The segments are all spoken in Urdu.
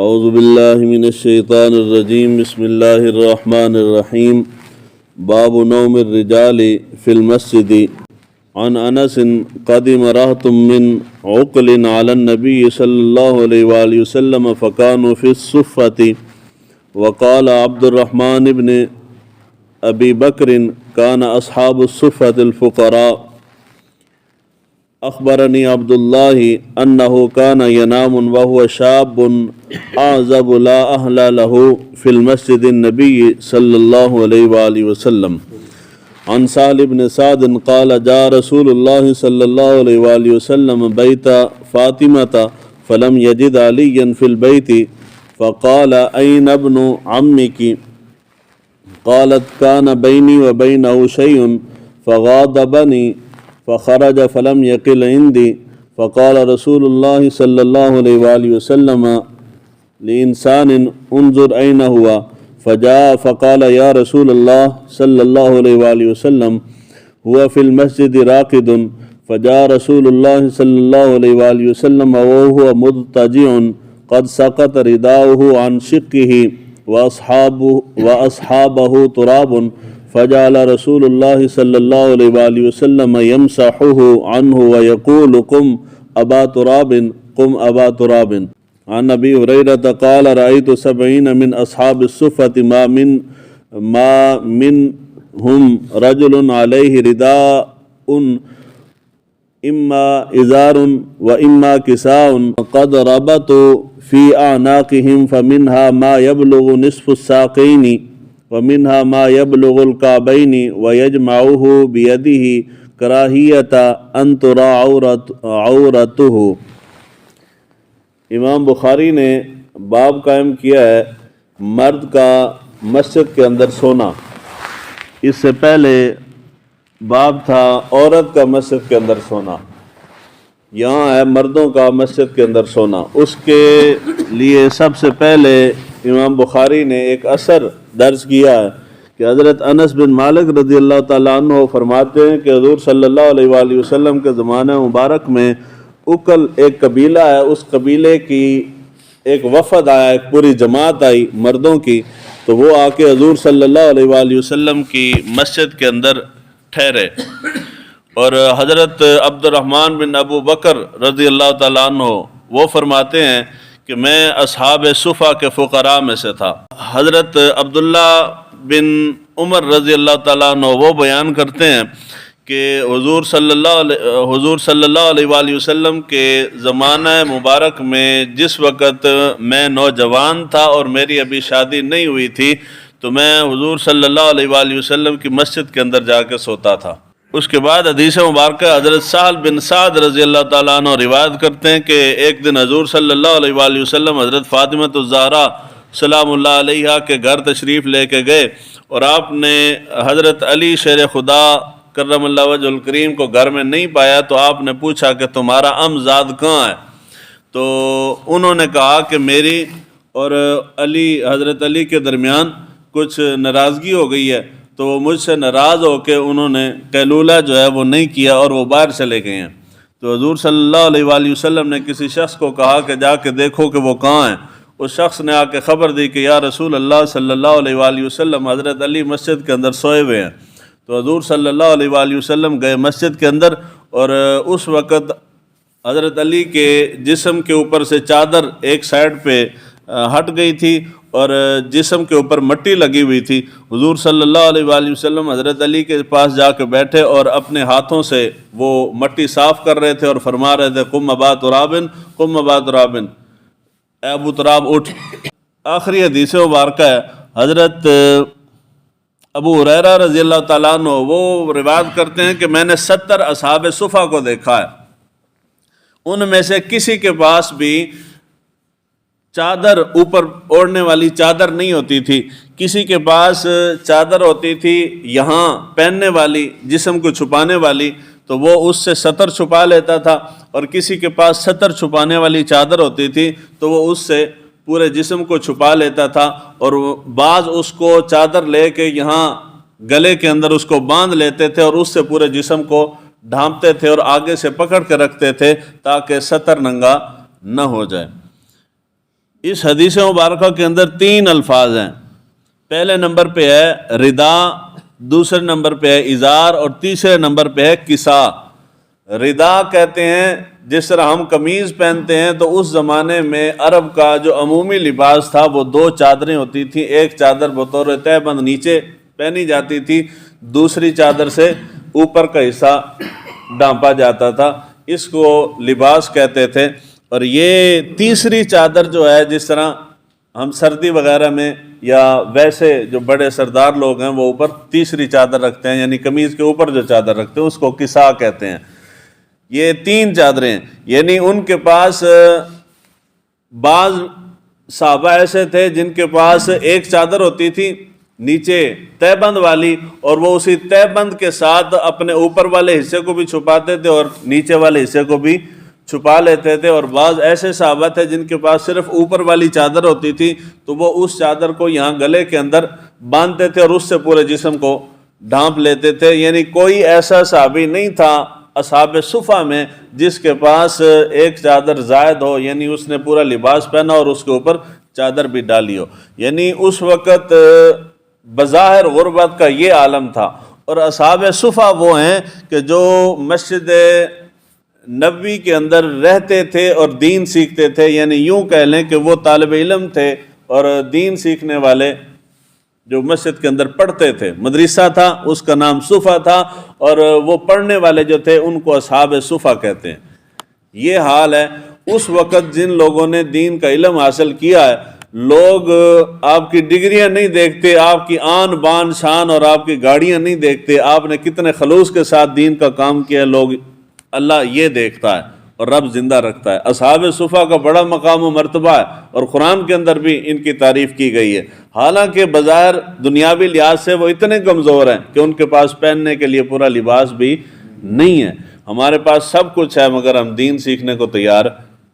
اعوذ باللہ من الشیطان الرجیم بسم اللہ الرحمن الرحیم باب نوم الرجال فی المسجد عن انس قدم رهط من عقل على النبي صلی اللہ علیہ وآلہ وسلم فكانوا في الصفة وقال عبد الرحمن بن ابی بکر كان اصحاب الصفة الفقراء اخبرنی عبد اللہ انه كان ينام وهو شاب اعزب لا اهل له في المسجد النبي صلی اللہ علیہ وآلہ وسلم عن سهل بن سعد قال جاء رسول الله صلی اللہ علیہ وآلہ وسلم بیت فاطمة فلم يجد عليا في البيت فقال أين ابن عمك قالت كان بيني وبينه شيء فغاضبني فخرج فلم يقل عندي فقال رسول الله صلى الله عليه وآله وسلم لإنسان انظر أين هو فجاء فقال يا رسول الله صلى الله عليه وآله وسلم هو في المسجد راقد فجاء رسول الله صلى الله عليه وآله وسلم وهو مضطجع قد سقط رداؤه عن شقه وأصحابه تراب فجعل رسول الله صلى الله عليه وآله وسلم يمسحه عنه ويقول قم أبا تراب قم أبا تراب. عن أبي هريرة قال رأيت 70 من أصحاب الصفة ما منهم رجل عليه رداء إما إزار وإما كساء قد ربطوا في أعناقهم فمنها ما يبلغ نصف الساقين ومنها ما يبلغ الكعبين ويجمعه بيده كراهية أن ترى عورته. امام بخاری نے باب قائم کیا ہے مرد کا مسجد کے اندر سونا. اس سے پہلے باب تھا عورت کا مسجد کے اندر سونا. یہاں ہے مردوں کا مسجد کے اندر سونا. اس کے لیے سب سے پہلے امام بخاری نے ایک اثر درج کیا ہے کہ حضرت انس بن مالک رضی اللہ تعالیٰ عنہ فرماتے ہیں کہ حضور صلی اللہ علیہ وآلہ وسلم کے زمانہ مبارک میں اکل ایک قبیلہ ہے، اس قبیلے کی ایک وفد آیا، ایک پوری جماعت آئی مردوں کی، تو وہ آ کے حضور صلی اللہ علیہ وآلہ وسلم کی مسجد کے اندر ٹھہرے. اور حضرت عبد الرحمن بن ابو بکر رضی اللہ تعالیٰ عنہ وہ فرماتے ہیں کہ میں اصحاب صفا کے فقراء میں سے تھا. حضرت عبداللہ بن عمر رضی اللہ تعالیٰ عنہ وہ بیان کرتے ہیں کہ حضور صلی اللہ علیہ وآلہ وسلم کے زمانہ مبارک میں جس وقت میں نوجوان تھا اور میری ابھی شادی نہیں ہوئی تھی تو میں حضور صلی اللہ علیہ وآلہ وسلم کی مسجد کے اندر جا کے سوتا تھا. اس کے بعد حدیث مبارکہ حضرت سہل بن سعد رضی اللہ تعالیٰ عنہ روایت کرتے ہیں کہ ایک دن حضور صلی اللہ علیہ وآلہ وسلم حضرت فاطمہ الزہرا سلام اللہ علیہا کے گھر تشریف لے کے گئے اور آپ نے حضرت علی شیر خدا کرم اللہ وجہ الکریم کو گھر میں نہیں پایا تو آپ نے پوچھا کہ تمہارا زاد کہاں ہے؟ تو انہوں نے کہا کہ میری اور حضرت علی کے درمیان کچھ ناراضگی ہو گئی ہے، تو وہ مجھ سے ناراض ہو کے انہوں نے قیلولہ جو ہے وہ نہیں کیا اور وہ باہر چلے گئے ہیں. تو حضور صلی اللہ علیہ وآلہ وسلم نے کسی شخص کو کہا کہ جا کے دیکھو کہ وہ کہاں ہیں. اس شخص نے آ کے خبر دی کہ یا رسول اللہ صلی اللہ علیہ وآلہ وسلم حضرت علی مسجد کے اندر سوئے ہوئے ہیں. تو حضور صلی اللہ علیہ وآلہ وسلم گئے مسجد کے اندر اور اس وقت حضرت علی کے جسم کے اوپر سے چادر ایک سائڈ پہ ہٹ گئی تھی اور جسم کے اوپر مٹی لگی ہوئی تھی. حضور صلی اللہ علیہ وآلہ وسلم حضرت علی کے پاس جا کے بیٹھے اور اپنے ہاتھوں سے وہ مٹی صاف کر رہے تھے اور فرما رہے تھے قم ابا تراب قم ابا تراب، اے ابو تراب اٹھ. آخری حدیث مبارکہ ہے حضرت ابو ہریرہ رضی اللہ تعالیٰ عنہ وہ روایت کرتے ہیں کہ میں نے 70 اصحاب صفا کو دیکھا ہے، ان میں سے کسی کے پاس بھی چادر اوپر اوڑھنے والی چادر نہیں ہوتی تھی، کسی کے پاس چادر ہوتی تھی یہاں پہننے والی جسم کو چھپانے والی تو وہ اس سے سطر چھپا لیتا تھا، اور کسی کے پاس سطر چھپانے والی چادر ہوتی تھی تو وہ اس سے پورے جسم کو چھپا لیتا تھا، اور بعض اس کو چادر لے کے یہاں گلے کے اندر اس کو باندھ لیتے تھے اور اس سے پورے جسم کو ڈھانپتے تھے اور آگے سے پکڑ کے رکھتے تھے تاکہ سطر ننگا نہ ہو جائے. اس حدیث مبارکہ کے اندر 3 الفاظ ہیں. پہلے نمبر پہ ہے ردا، دوسرے نمبر پہ ہے ازار، اور تیسرے نمبر پہ ہے کسا. ردا کہتے ہیں جس طرح ہم قمیض پہنتے ہیں، تو اس زمانے میں عرب کا جو عمومی لباس تھا وہ 2 چادریں ہوتی تھیں. ایک چادر بطور تہہ بند نیچے پہنی جاتی تھی، دوسری چادر سے اوپر کا حصہ ڈھانپا جاتا تھا. اس کو لباس کہتے تھے. اور یہ تیسری چادر جو ہے، جس طرح ہم سردی وغیرہ میں یا ویسے جو بڑے سردار لوگ ہیں وہ اوپر تیسری چادر رکھتے ہیں، یعنی قمیض کے اوپر جو چادر رکھتے ہیں اس کو کسا کہتے ہیں. یہ 3 چادریں، یعنی ان کے پاس بعض صحابہ ایسے تھے جن کے پاس ایک چادر ہوتی تھی نیچے تہہ بند والی، اور وہ اسی تہہ بند کے ساتھ اپنے اوپر والے حصے کو بھی چھپاتے تھے اور نیچے والے حصے کو بھی چھپا لیتے تھے. اور بعض ایسے صحابہ تھے جن کے پاس صرف اوپر والی چادر ہوتی تھی، تو وہ اس چادر کو یہاں گلے کے اندر باندھتے تھے اور اس سے پورے جسم کو ڈھانپ لیتے تھے. یعنی کوئی ایسا صحابی نہیں تھا اصحاب صفہ میں جس کے پاس ایک چادر زائد ہو، یعنی اس نے پورا لباس پہنا اور اس کے اوپر چادر بھی ڈالی ہو. یعنی اس وقت بظاہر غربت کا یہ عالم تھا. اور اصحاب صفہ وہ ہیں کہ جو مسجد نبوی کے اندر رہتے تھے اور دین سیکھتے تھے. یعنی یوں کہہ لیں کہ وہ طالب علم تھے اور دین سیکھنے والے جو مسجد کے اندر پڑھتے تھے. مدرسہ تھا، اس کا نام صفہ تھا، اور وہ پڑھنے والے جو تھے ان کو اصحاب صفہ کہتے ہیں. یہ حال ہے اس وقت جن لوگوں نے دین کا علم حاصل کیا ہے. لوگ آپ کی ڈگریاں نہیں دیکھتے، آپ کی آن بان شان اور آپ کی گاڑیاں نہیں دیکھتے، آپ نے کتنے خلوص کے ساتھ دین کا کام کیا. لوگ اللہ یہ دیکھتا ہے اور رب زندہ رکھتا ہے. اصحاب صفہ کا بڑا مقام و مرتبہ ہے اور قرآن کے اندر بھی ان کی تعریف کی گئی ہے. حالانکہ بظاہر دنیاوی لحاظ سے وہ اتنے کمزور ہیں کہ ان کے پاس پہننے کے لیے پورا لباس بھی نہیں ہے. ہمارے پاس سب کچھ ہے مگر ہم دین سیکھنے کو تیار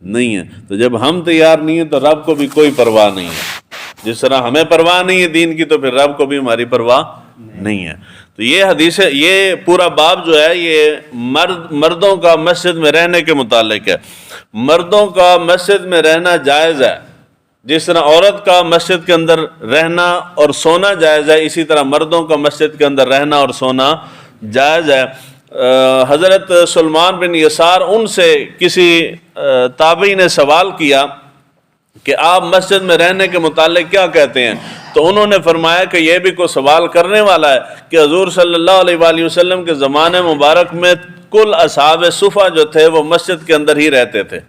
نہیں ہیں. تو جب ہم تیار نہیں ہیں تو رب کو بھی کوئی پرواہ نہیں ہے. جس طرح ہمیں پرواہ نہیں ہے دین کی، تو پھر رب کو بھی ہماری پرواہ نہیں ہے. تو یہ حدیث، یہ پورا باب جو ہے یہ مردوں کا مسجد میں رہنے کے متعلق ہے. مردوں کا مسجد میں رہنا جائز ہے. جس طرح عورت کا مسجد کے اندر رہنا اور سونا جائز ہے، اسی طرح مردوں کا مسجد کے اندر رہنا اور سونا جائز ہے. حضرت سلمان بن یسار ان سے کسی تابعی نے سوال کیا کہ آپ مسجد میں رہنے کے متعلق کیا کہتے ہیں؟ تو انہوں نے فرمایا کہ یہ بھی کوئی سوال کرنے والا ہے کہ حضور صلی اللہ علیہ وآلہ وسلم کے زمانے مبارک میں کل اصحاب صفہ جو تھے وہ مسجد کے اندر ہی رہتے تھے.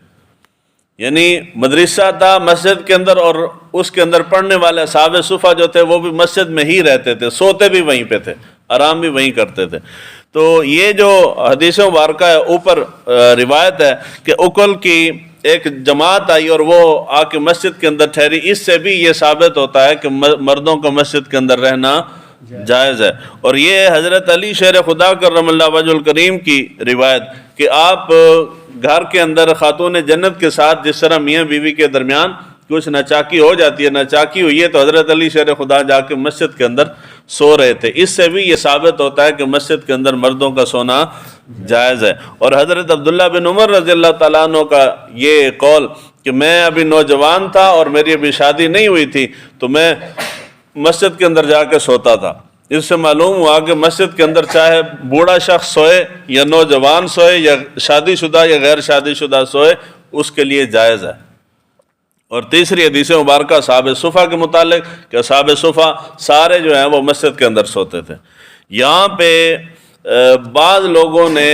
یعنی مدرسہ تھا مسجد کے اندر، اور اس کے اندر پڑھنے والے اصحاب صفہ جو تھے وہ بھی مسجد میں ہی رہتے تھے، سوتے بھی وہیں پہ تھے، آرام بھی وہیں کرتے تھے. تو یہ جو حدیث مبارکہ ہے اوپر روایت ہے کہ اکل کی ایک جماعت آئی اور وہ آ کے مسجد کے اندر ٹھہری. اس سے بھی یہ ثابت ہوتا ہے کہ مردوں کا مسجد کے اندر رہنا جائز ہے. اور یہ حضرت علی شیر خدا کرم اللہ وجہ الکریم کی روایت کہ آپ گھر کے اندر خاتون جنت کے ساتھ جس طرح میاں بیوی کے درمیان کچھ ناچاکی ہو جاتی ہے، ناچاکی ہوئی ہے تو حضرت علی شیر خدا جا کے مسجد کے اندر سو رہے تھے. اس سے بھی یہ ثابت ہوتا ہے کہ مسجد کے اندر مردوں کا سونا جائز ہے. اور حضرت عبداللہ بن عمر رضی اللہ تعالیٰ عنہ کا یہ قول کہ میں ابھی نوجوان تھا اور میری ابھی شادی نہیں ہوئی تھی تو میں مسجد کے اندر جا کے سوتا تھا. اس سے معلوم ہوا کہ مسجد کے اندر چاہے بوڑھا شخص سوئے یا نوجوان سوئے یا شادی شدہ یا غیر شادی شدہ سوئے، اس کے لیے جائز ہے. اور تیسری حدیث مبارکہ اصحاب صفہ کے متعلق کہ اصحاب صفہ سارے جو ہیں وہ مسجد کے اندر سوتے تھے. یہاں پہ بعض لوگوں نے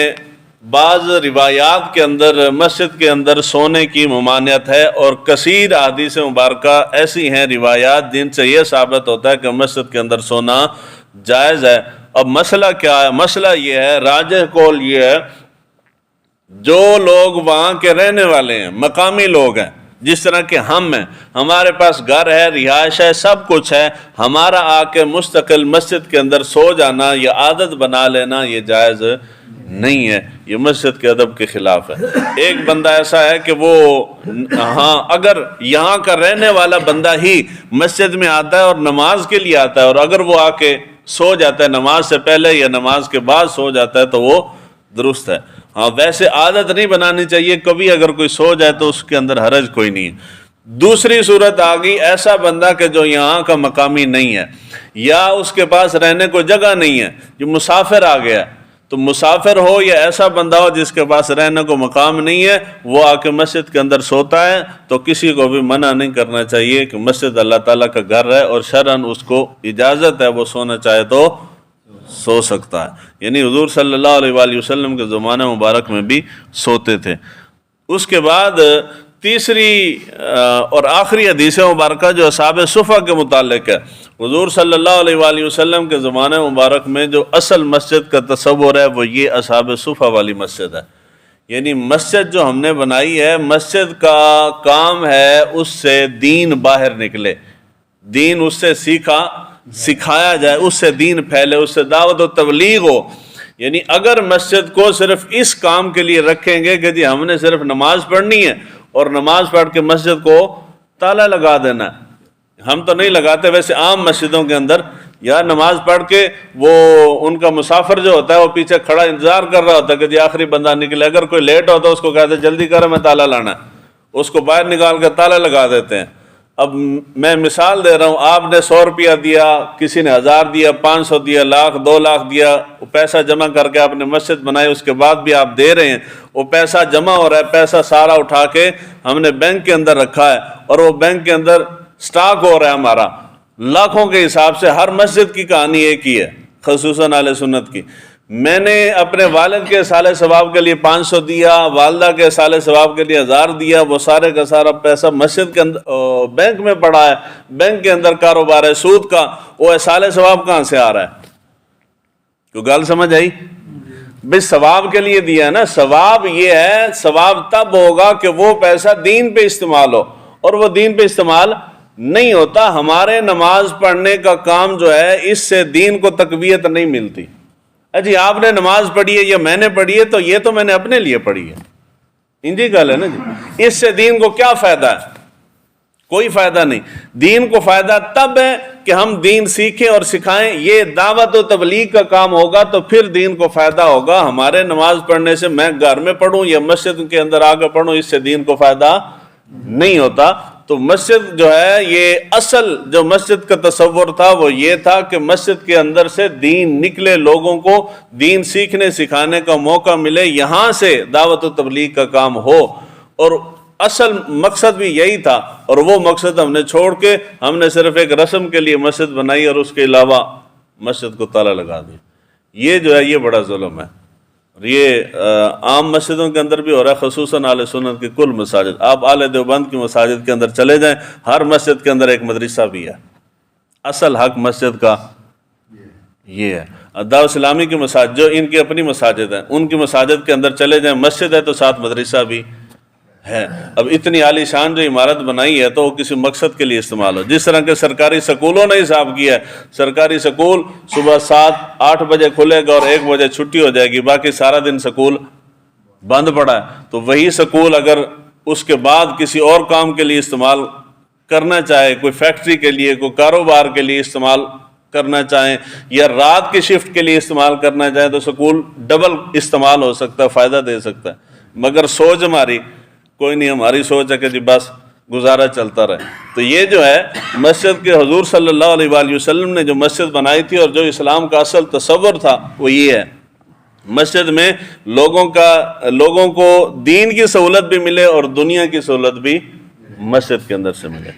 بعض روایات کے اندر مسجد کے اندر سونے کی ممانعت ہے، اور کثیر احادیث مبارکہ ایسی ہیں روایات جن سے یہ ثابت ہوتا ہے کہ مسجد کے اندر سونا جائز ہے. اب مسئلہ کیا ہے؟ مسئلہ یہ ہے، راجح قول یہ ہے، جو لوگ وہاں کے رہنے والے ہیں، مقامی لوگ ہیں، جس طرح کہ ہم ہیں، ہمارے پاس گھر ہے، رہائش ہے، سب کچھ ہے، ہمارا آ کے مستقل مسجد کے اندر سو جانا یا عادت بنا لینا یہ جائز نہیں ہے. یہ مسجد کے ادب کے خلاف ہے. ایک بندہ ایسا ہے کہ وہ اگر یہاں کا رہنے والا بندہ ہی مسجد میں آتا ہے اور نماز کے لیے آتا ہے، اور اگر وہ آ کے سو جاتا ہے نماز سے پہلے یا نماز کے بعد سو جاتا ہے تو وہ درست ہے. ویسے عادت نہیں بنانی چاہیے، کبھی اگر کوئی سو جائے تو اس کے اندر حرج کوئی نہیں ہے. دوسری صورت آ گئی ایسا بندہ کہ جو یہاں کا مقامی نہیں ہے یا اس کے پاس رہنے کو جگہ نہیں ہے، جو مسافر آ گیا، تو مسافر ہو یا ایسا بندہ ہو جس کے پاس رہنے کو مقام نہیں ہے، وہ آ کے مسجد کے اندر سوتا ہے، تو کسی کو بھی منع نہیں کرنا چاہیے کہ مسجد اللہ تعالیٰ کا گھر ہے اور شرعاً اس کو اجازت ہے، وہ سونا چاہے تو سو سکتا ہے۔ یعنی حضور صلی اللہ علیہ وآلہ وسلم کے زمانہ مبارک میں بھی سوتے تھے۔ اس کے بعد تیسری اور آخری حدیث مبارکہ جو اصحاب صفہ کے متعلق ہے، حضور صلی اللہ علیہ وآلہ وسلم کے زمانہ مبارک میں جو اصل مسجد کا تصور ہے وہ یہ اصحاب صفہ والی مسجد ہے۔ یعنی مسجد جو ہم نے بنائی ہے، مسجد کا کام ہے اس سے دین باہر نکلے، دین اس سے سکھایا جائے، اس سے دین پھیلے، اس سے دعوت و تبلیغ ہو۔ یعنی اگر مسجد کو صرف اس کام کے لیے رکھیں گے کہ جی ہم نے صرف نماز پڑھنی ہے اور نماز پڑھ کے مسجد کو تالا لگا دینا ہے، ہم تو نہیں لگاتے، ویسے عام مسجدوں کے اندر یا نماز پڑھ کے وہ ان کا مسافر جو ہوتا ہے وہ پیچھے کھڑا انتظار کر رہا ہوتا ہے کہ جی آخری بندہ نکلے، اگر کوئی لیٹ ہوتا ہے اس کو کہتے ہیں جلدی کرو میں تالا لانا ہے، اس کو باہر نکال کے تالا لگا دیتے ہیں۔ اب میں مثال دے رہا ہوں، آپ نے 100 روپیہ دیا، کسی نے 1000 دیا، 500 دیا، لاکھ 2 لاکھ دیا، وہ پیسہ جمع کر کے آپ نے مسجد بنائی، اس کے بعد بھی آپ دے رہے ہیں، وہ پیسہ جمع ہو رہا ہے، پیسہ سارا اٹھا کے ہم نے بینک کے اندر رکھا ہے اور وہ بینک کے اندر سٹاک ہو رہا ہے ہمارا لاکھوں کے حساب سے۔ ہر مسجد کی کہانی ایک ہی ہے، خصوصاً اہل سنت کی۔ میں نے اپنے والد کے سالِ ثواب کے لیے 500 دیا، والدہ کے سالِ ثواب کے لیے 1000 دیا، وہ سارے کا سارا پیسہ مسجد کے اندر بینک میں پڑا ہے، بینک کے اندر کاروبار ہے سود کا، وہ سالِ ثواب کہاں سے آ رہا ہے؟ کوئی گل سمجھ آئی؟ بھئی ثواب کے لیے دیا ہے نا، ثواب یہ ہے، ثواب تب ہوگا کہ وہ پیسہ دین پہ استعمال ہو، اور وہ دین پہ استعمال نہیں ہوتا۔ ہمارے نماز پڑھنے کا کام جو ہے اس سے دین کو تقویت نہیں ملتی۔ جی آپ نے نماز پڑھی ہے یا میں نے پڑھی ہے تو یہ تو میں نے اپنے لیے پڑھی ہے، انجی گل ہے نا جی، اس سے دین کو کیا فائدہ ہے؟ کوئی فائدہ نہیں۔ دین کو فائدہ تب ہے کہ ہم دین سیکھیں اور سکھائیں، یہ دعوت و تبلیغ کا کام ہوگا تو پھر دین کو فائدہ ہوگا۔ ہمارے نماز پڑھنے سے میں گھر میں پڑھوں یا مسجد کے اندر آ کے پڑھوں، اس سے دین کو فائدہ نہیں ہوتا۔ تو مسجد جو ہے، یہ اصل جو مسجد کا تصور تھا وہ یہ تھا کہ مسجد کے اندر سے دین نکلے، لوگوں کو دین سیکھنے سکھانے کا موقع ملے، یہاں سے دعوت و تبلیغ کا کام ہو، اور اصل مقصد بھی یہی تھا۔ اور وہ مقصد ہم نے چھوڑ کے ہم نے صرف ایک رسم کے لیے مسجد بنائی اور اس کے علاوہ مسجد کو تالا لگا دیا۔ یہ جو ہے یہ بڑا ظلم ہے، اور یہ عام مسجدوں کے اندر بھی ہو رہا ہے، خصوصاً اہل سنت کی کل مساجد۔ آپ اہل دیوبند کی مساجد کے اندر چلے جائیں، ہر مسجد کے اندر ایک مدرسہ بھی ہے۔ اصل حق مسجد کا یہ ہے۔ دعوت اسلامی کی مساجد جو ان کی اپنی مساجد ہیں، ان کی مساجد کے اندر چلے جائیں، مسجد ہے تو ساتھ مدرسہ بھی ہے۔ اب اتنی عالی شان جو عمارت بنائی ہے تو وہ کسی مقصد کے لیے استعمال ہو، جس طرح کہ سرکاری سکولوں نے حساب کیا ہے، سرکاری سکول صبح 7-8 بجے کھلے گا اور 1 بجے چھٹی ہو جائے گی، باقی سارا دن سکول بند پڑا ہے۔ تو وہی سکول اگر اس کے بعد کسی اور کام کے لیے استعمال کرنا چاہے، کوئی فیکٹری کے لیے، کوئی کاروبار کے لیے استعمال کرنا چاہیں یا رات کی شفٹ کے لیے استعمال کرنا چاہیں، تو سکول ڈبل استعمال ہو سکتا ہے، فائدہ دے سکتا ہے۔ مگر سوچ ہماری کوئی نہیں، ہماری سوچ ہے کہ جی بس گزارا چلتا رہے۔ تو یہ جو ہے مسجد کے حضور صلی اللہ علیہ وآلہ وسلم نے جو مسجد بنائی تھی اور جو اسلام کا اصل تصور تھا وہ یہ ہے، مسجد میں لوگوں کو دین کی سہولت بھی ملے اور دنیا کی سہولت بھی مسجد کے اندر سے ملے۔